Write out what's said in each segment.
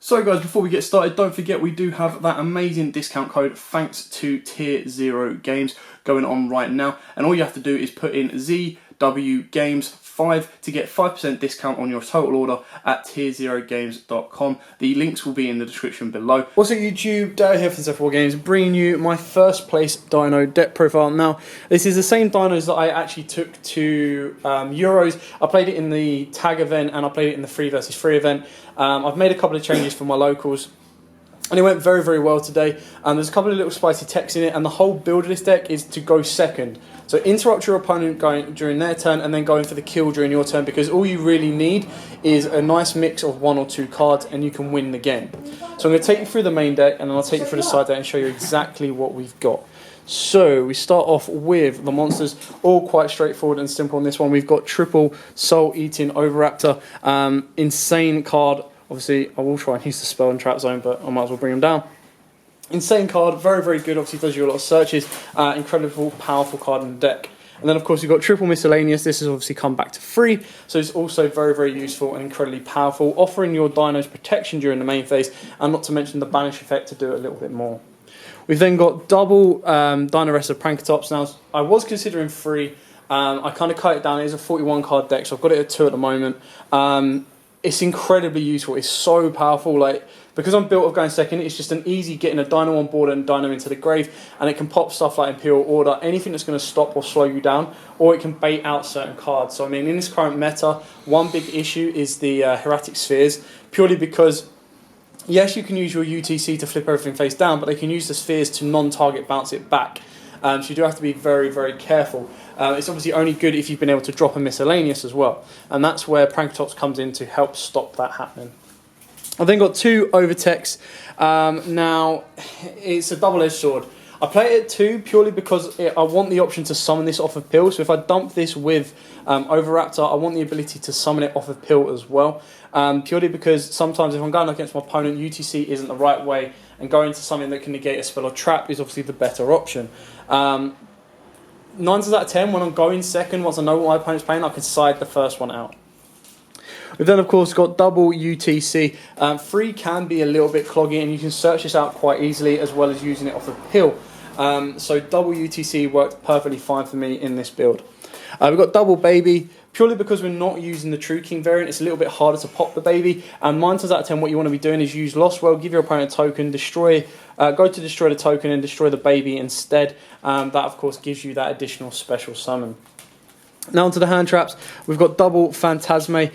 So guys, before we get started, don't forget we do have that amazing discount code thanks to Tier 0 Games going on right now. And all you have to do is put in ZWGames5 to get 5% discount on your total order at tier0games.com. The links will be in the description below. What's up YouTube, Dale here from Z4 Games, bringing you my first place Dino deck profile. Now, this is the same dinos that I actually took to Euros. I played it in the tag event and I played it in the 3 versus 3 event. I've made a couple of changes for my locals and it went very, very well today. There's a couple of little spicy techs in it, and the whole build of this deck is to go second. So interrupt your opponent going during their turn and then going for the kill during your turn, because all you really need is a nice mix of 1 or 2 cards and you can win the game. So I'm going to take you through the main deck and then I'll take you through the side deck and show you exactly what we've got. So we start off with the monsters, all quite straightforward and simple on this one. We've got triple soul eating Oviraptor, insane card. Obviously I will try and use the spell and trap zone, but I might as well bring them down. Insane card, very, very good, obviously does you a lot of searches, incredible, powerful card in the deck. And then of course you've got triple miscellaneous. This has obviously come back to 3, so it's also very, very useful and incredibly powerful, offering your dinos protection during the main phase, and not to mention the banish effect to do it a little bit more. We've then got double Dino Rest of Prankatops. Now, I was considering 3. I kind of cut it down. It is a 41 card deck, so I've got it at 2 at the moment. It's incredibly useful. It's so powerful. Like, because I'm built of going second, it's just an easy getting a Dino on board and Dino into the grave, and it can pop stuff like Imperial Order, anything that's going to stop or slow you down, or it can bait out certain cards. So I mean, in this current meta, one big issue is the Hieratic Spheres, purely because yes, you can use your UTC to flip everything face down, but they can use the spheres to non-target bounce it back. So you do have to be very, very careful. It's obviously only good if you've been able to drop a miscellaneous as well. And that's where Prankatops comes in to help stop that happening. I've then got 2 Overtechs. Now, it's a double-edged sword. I play it at 2 purely because I want the option to summon this off of pill. So if I dump this with Oviraptor, I want the ability to summon it off of pill as well. Purely because sometimes if I'm going against my opponent, UTC isn't the right way, and going to something that can negate a spell or trap is obviously the better option. 9 times out of 10, when I'm going second, once I know what my opponent's playing, I can side the first one out. We've then, of course, got double UTC. 3 can be a little bit cloggy, and you can search this out quite easily, as well as using it off of pill. So double UTC worked perfectly fine for me in this build. We've got double baby, purely because we're not using the True King variant. It's a little bit harder to pop the baby. And 9 times out of 10, what you want to be doing is use Lost World, give your opponent a token, go to destroy the token and destroy the baby instead. That, of course, gives you that additional special summon. Now onto the hand traps. We've got double Phantasme.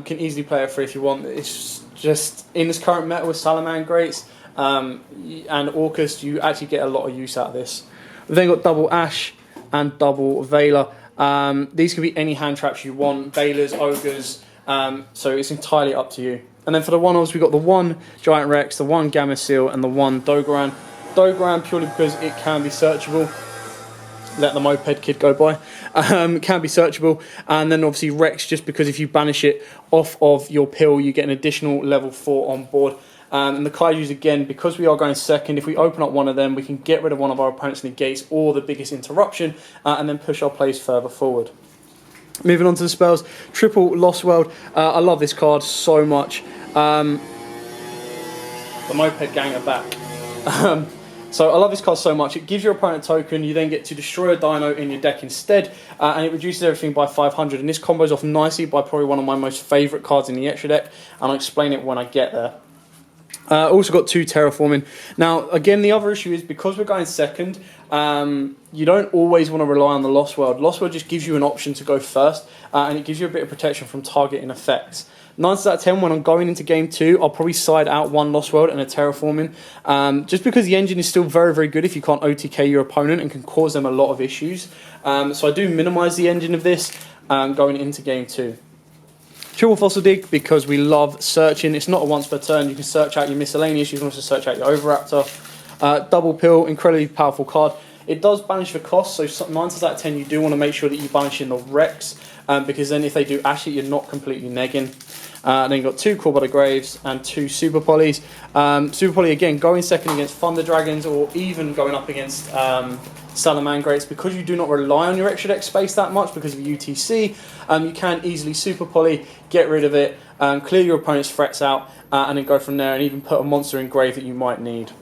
Can easily play it 3 if you want. It's just, in this current meta with Salamangrates and Orcus, you actually get a lot of use out of this. We've then got double Ash and double Veiler. These can be any hand traps you want, Veilers, Ogres, so it's entirely up to you. And then for the one-offs, we've got the 1 Giant Rex, the 1 Gamma Seal, and the 1 Dogoran. Dogoran purely because it can be searchable. Let the moped kid go by. Can be searchable. And then obviously Rex, just because if you banish it off of your pill, you get an additional level 4 on board. And the Kaijus, again, because we are going second, if we open up one of them, we can get rid of one of our opponent's negates or the biggest interruption, and then push our plays further forward. Moving on to the spells, triple Lost World. I love this card so much. The Moped Gang are back. So I love this card so much. It gives your opponent a token, you then get to destroy a dino in your deck instead, and it reduces everything by 500. And this combos off nicely by probably one of my most favourite cards in the extra deck, and I'll explain it when I get there. Also got 2 Terraforming. Now, again, the other issue is because we're going second, you don't always want to rely on the Lost World. Lost World just gives you an option to go first, and it gives you a bit of protection from targeting effects. 9 times out of 10, when I'm going into game 2, I'll probably side out 1 Lost World and a Terraforming, just because the engine is still very, very good if you can't OTK your opponent and can cause them a lot of issues. So I do minimise the engine of this going into game 2. Triple Fossil Dig, because we love searching. It's not a once per turn. You can search out your miscellaneous. You can also search out your Oviraptor. Double Pill, incredibly powerful card. It does banish for cost, so 9 times out of 10 you do want to make sure that you banish in the Rex, because then if they do Ash it, you're not completely negging. Then you've got 2 Core Butter Graves and 2 Super Polys. Super Poly, again, going second against Thunder Dragons, or even going up against Salamangrates, because you do not rely on your extra deck space that much because of UTC. You can easily Super Poly, get rid of it, clear your opponent's threats out, and then go from there, and even put a monster in grave that you might need.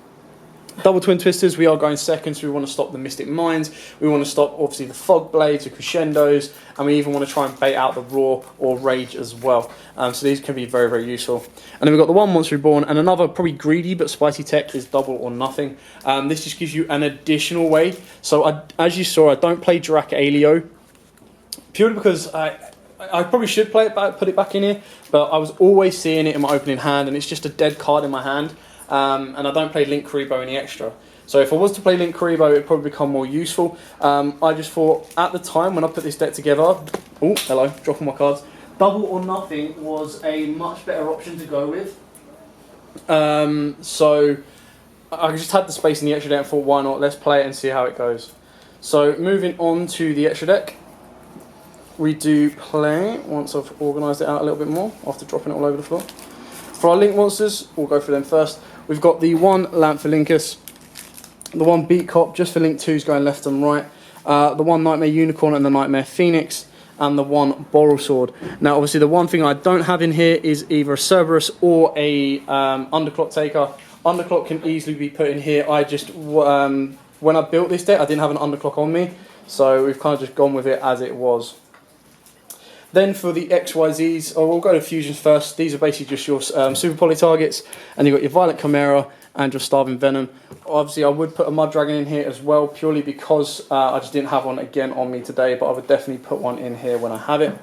Double Twin Twisters, we are going second, so we want to stop the Mystic Mines, we want to stop obviously the Fog Blades, the Crescendos, and we even want to try and bait out the Roar or Rage as well. So these can be very, very useful. And then we've got the one Monster Reborn, and another probably greedy but spicy tech is Double or Nothing. This just gives you an additional way. So as you saw, I don't play Drac-Aleo, purely because I probably should play it back, put it back in here, but I was always seeing it in my opening hand, and it's just a dead card in my hand. And I don't play Link Karibo any extra. So if I was to play Link Karibo, it would probably become more useful. I just thought, at the time when I put this deck together, oh, hello, dropping my cards, Double or Nothing was a much better option to go with. So I just had the space in the extra deck and thought, why not, let's play it and see how it goes. So moving on to the extra deck, we do play, once I've organised it out a little bit more, after dropping it all over the floor. For our Link monsters, we'll go for them first. We've got the 1 Lamp for Linkus, the 1 Beat Cop just for Link 2's going left and right, the 1 Nightmare Unicorn and the Nightmare Phoenix, and the 1 Boral Sword. Now obviously the one thing I don't have in here is either a Cerberus or a Underclock Taker. Underclock can easily be put in here. I just, when I built this deck, I didn't have an Underclock on me, so we've kind of just gone with it as it was. Then for the XYZs, we'll go to fusions first. These are basically just your Super Poly targets, and you've got your Violent Chimera and your Starving Venom. Obviously, I would put a Mud Dragon in here as well, purely because I just didn't have one again on me today, but I would definitely put one in here when I have it.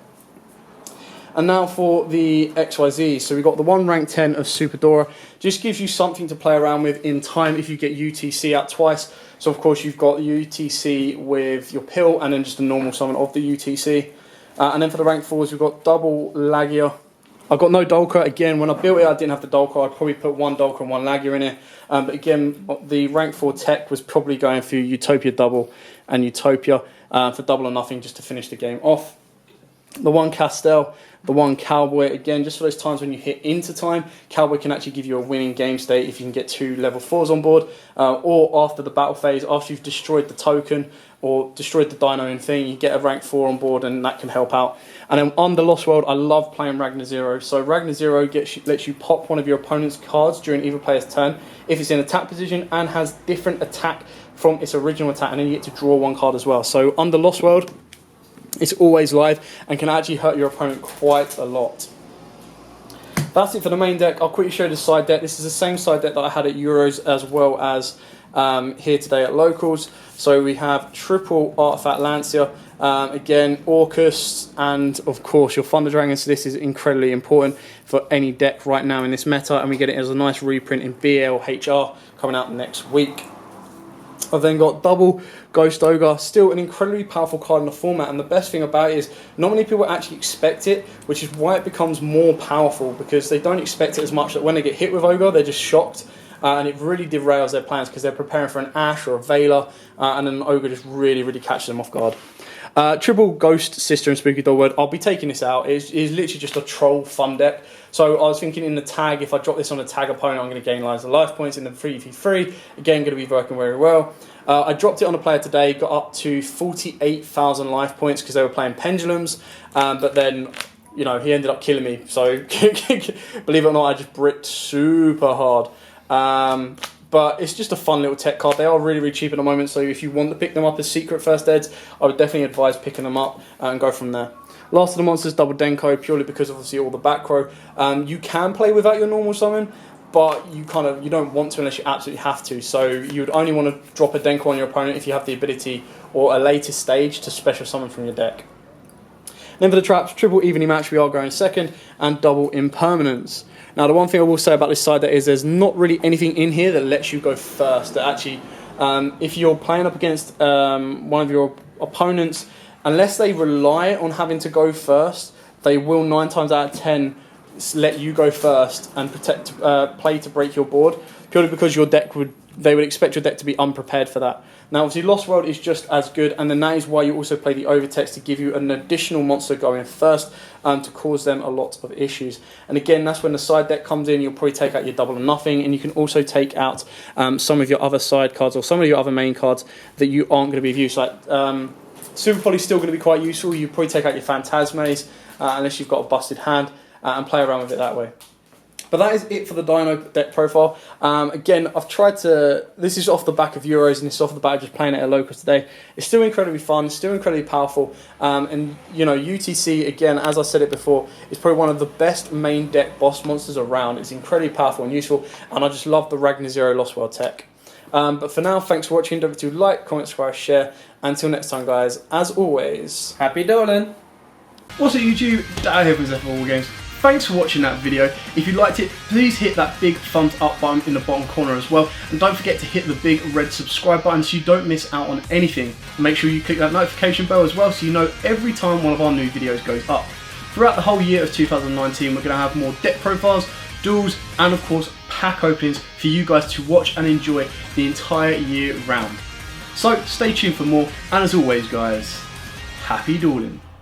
And now for the XYZ, so we've got the 1 rank 10 of Super Dora. Just gives you something to play around with in time if you get UTC out twice. So of course you've got UTC with your Pill, and then just a normal summon of the UTC. And then for the rank 4s, we've got Double Lagia. I've got no Dolka. Again, when I built it, I didn't have the Dolka. I'd probably put 1 Dolka and 1 Lagia in it. But again, the rank 4 tech was probably going for Utopia Double and Utopia for Double or Nothing, just to finish the game off. The 1 Castell, the 1 Cowboy, again, just for those times when you hit into time, Cowboy can actually give you a winning game state if you can get 2 level 4s on board, or after the battle phase, after you've destroyed the token or destroyed the dino and thing, you get a rank 4 on board, and that can help out. And then on the Lost World, I love playing Ragnar Zero. So Ragnar Zero lets you pop one of your opponent's cards during either player's turn if it's in attack position and has different attack from its original attack, and then you get to draw 1 card as well. So under Lost World, it's always live and can actually hurt your opponent quite a lot. That's it for the main deck. I'll quickly show you the side deck. This is the same side deck that I had at Euros as well as here today at Locals. So we have triple Artifact Lancia, again Orcus, and of course your Thunder Dragon. So this is incredibly important for any deck right now in this meta, and we get it as a nice reprint in BLHR coming out next week. I've then got double Ghost Ogre, still an incredibly powerful card in the format, and the best thing about it is not many people actually expect it, which is why it becomes more powerful, because they don't expect it as much, that when they get hit with Ogre they're just shocked, and it really derails their plans because they're preparing for an Ash or a Veiler, and then an Ogre just really catches them off guard. Triple Ghost Sister and Spooky Doll Word, I'll be taking this out. It's literally just a troll fun deck. So I was thinking in the tag, if I drop this on a tag opponent, I'm going to gain lives and life points in the 3v3. Again, going to be working very well. I dropped it on a player today, got up to 48,000 life points because they were playing Pendulums, but then, you know, he ended up killing me. So believe it or not, I just bricked super hard. But it's just a fun little tech card. They are really cheap at the moment, so if you want to pick them up as secret first aids, I would definitely advise picking them up and go from there. Last of the monsters, Double Denko, purely because obviously all the back row. You can play without your normal summon, but you don't want to unless you absolutely have to. So you would only want to drop a Denko on your opponent if you have the ability or a later stage to special summon from your deck. Then for the traps, triple evenly match, we are going second, and double impermanence. Now the one thing I will say about this side that is there's not really anything in here that lets you go first. That actually, if you're playing up against one of your opponents, unless they rely on having to go first, they will 9 times out of 10 let you go first and play to break your board, purely because your deck they would expect your deck to be unprepared for that. Now obviously Lost World is just as good, and then that is why you also play the Overtext to give you an additional monster going first to cause them a lot of issues. And again, that's when the side deck comes in. You'll probably take out your Double or Nothing, and you can also take out some of your other side cards or some of your other main cards that you aren't going to be of use. Like Super Poly's still going to be quite useful. You probably take out your Phantasmes unless you've got a busted hand and play around with it that way. But that is it for the Dino deck profile. Again, I've tried to... This is off the back of Euros, and this is off the back of just playing it at local today. It's still incredibly fun, still incredibly powerful. And, you know, UTC, again, as I said it before, is probably one of the best main deck boss monsters around. It's incredibly powerful and useful, and I just love the Ragnar Zero Lost World tech. But for now, thanks for watching. Don't forget to like, comment, subscribe, share. Until next time, guys, as always... Happy Dolan! What's up, YouTube? Dad here from War Games. Thanks for watching that video. If you liked it, please hit that big thumbs up button in the bottom corner as well. And don't forget to hit the big red subscribe button so you don't miss out on anything. Make sure you click that notification bell as well so you know every time one of our new videos goes up. Throughout the whole year of 2019, we're going to have more deck profiles, duels, and of course pack openings for you guys to watch and enjoy the entire year round. So stay tuned for more, and as always guys, happy dueling.